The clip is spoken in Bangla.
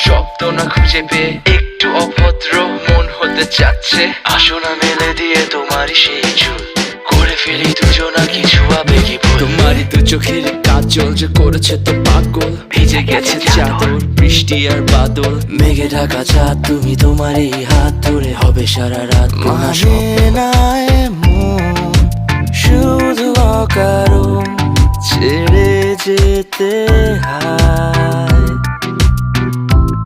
শব্দ না খুঁজে পেয়ে একটু অভদ্র মন হতে চাচ্ছে। আসো না মেলে দিয়ে তোমারই সেই চুল, করে ফেলি দুজনা কিছু আবেগী ভুল। তোমারই দু চোখের কাজল যে করেছে তো পাগল, ভিজে গেছে চাদর বৃষ্টি আর বাদল। মেঘে ঢাকা চাঁদ তুমি তোমারই হাত ধরে হবে সারা রাত। মানে না এমন শুধু অকারণ ছেড়ে যেতে হয়।